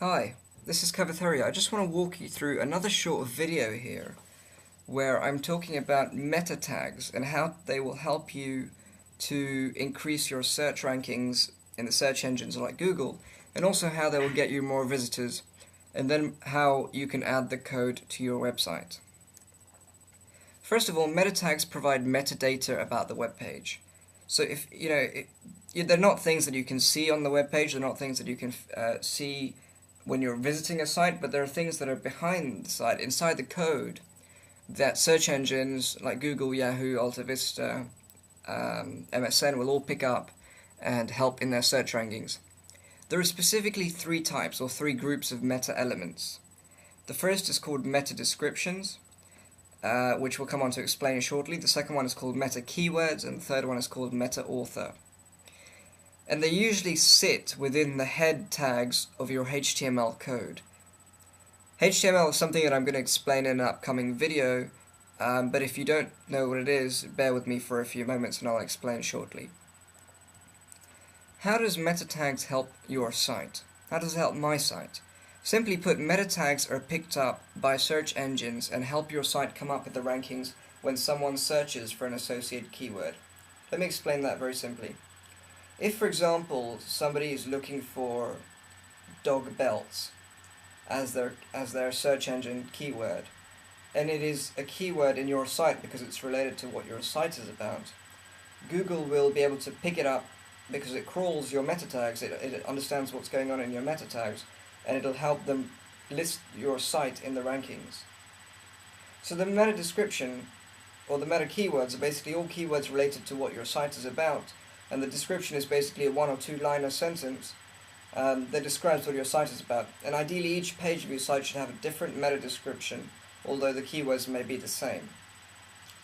Hi, this is Kavitharia. I just want to walk you through another short video here where I'm talking about meta tags and how they will help you to increase your search rankings in the search engines like Google, and also how they will get you more visitors, and then how you can add the code to your website. First of all, meta tags provide metadata about the web page. So if they're not things that you can see on the web page, they're not things that you can see when you're visiting a site, but there are things that are behind the site, inside the code, that search engines like Google, Yahoo, AltaVista, MSN will all pick up and help in their search rankings. There are specifically three types or three groups of meta elements. The first is called meta descriptions, which we'll come on to explain shortly. The second one is called meta keywords, and the third one is called meta author. And they usually sit within the head tags of your HTML code. HTML is something that I'm going to explain in an upcoming video, but if you don't know what it is, bear with me for a few moments and I'll explain shortly. How does meta tags help your site? How does it help my site? Simply put, meta tags are picked up by search engines and help your site come up with the rankings when someone searches for an associated keyword. Let me explain that very simply. If, for example, somebody is looking for dog belts as their search engine keyword, and it is a keyword in your site because it's related to what your site is about, Google will be able to pick it up because it crawls your meta tags, it understands what's going on in your meta tags, and it'll help them list your site in the rankings. So the meta description, or the meta keywords, are basically all keywords related to what your site is about, and the description is basically a one or two liner sentence that describes what your site is about. And ideally each page of your site should have a different meta description, although the keywords may be the same.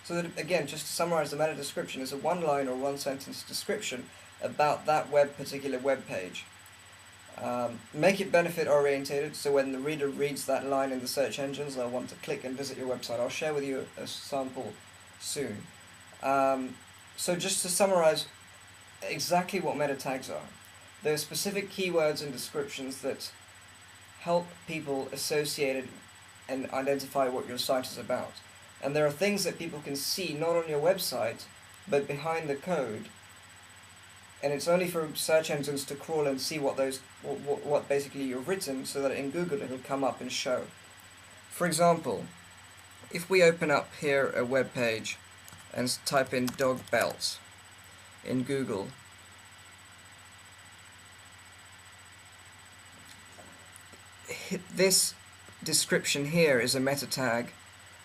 So that, again, just to summarize, the meta description is a one line or one sentence description about that particular web page. Make it benefit orientated, so when the reader reads that line in the search engines, they'll want to click and visit your website. I'll share with you a sample soon. So just to summarize exactly what meta tags are. They're specific keywords and descriptions that help people associate it and identify what your site is about. And there are things that people can see not on your website, but behind the code. And it's only for search engines to crawl and see what basically you've written, so that in Google it'll come up and show. For example, if we open up here a web page and type in dog belts in Google, this description here is a meta tag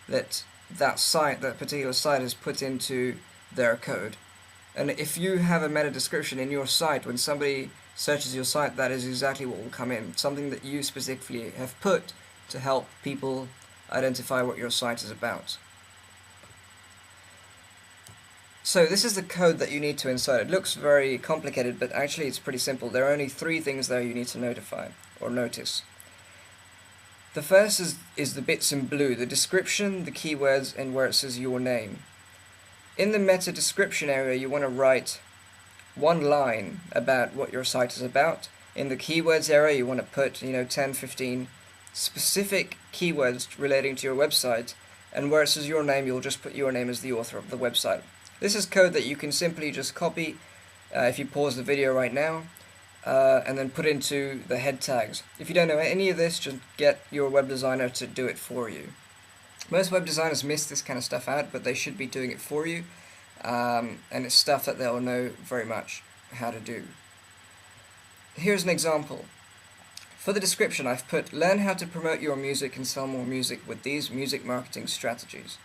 that particular site has put into their code. And if you have a meta description in your site, when somebody searches your site, that is exactly what will come in, something that you specifically have put to help people identify what your site is about. So this is the code that you need to insert. It looks very complicated, but actually it's pretty simple. There are only three things there you need to notice. The first is the bits in blue, the description, the keywords, and where it says your name. In the meta description area, you want to write one line about what your site is about. In the keywords area, you want to put 10, 15 specific keywords relating to your website, and where it says your name, you'll just put your name as the author of the website. This is code that you can simply just copy if you pause the video right now, and then put into the head tags. If you don't know any of this, just get your web designer to do it for you. Most web designers miss this kind of stuff out, but they should be doing it for you, and it's stuff that they'll know very much how to do. Here's an example. For the description, I've put, learn how to promote your music and sell more music with these music marketing strategies.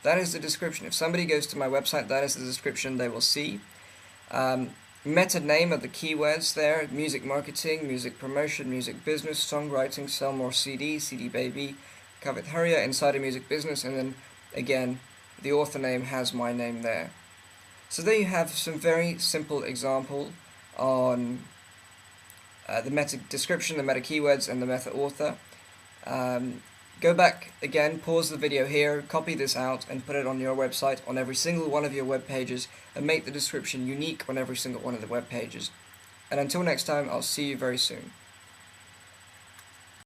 That is the description. If somebody goes to my website, that is the description they will see. Meta name are the keywords there: music marketing, music promotion, music business, songwriting, sell more CD, CD baby, Kavitharia, inside a music business, and then again the author name has my name there. So there you have some very simple example on the meta description, the meta keywords, and the meta author. Go back again, pause the video here, copy this out, and put it on your website, on every single one of your web pages, and make the description unique on every single one of the web pages. And until next time, I'll see you very soon.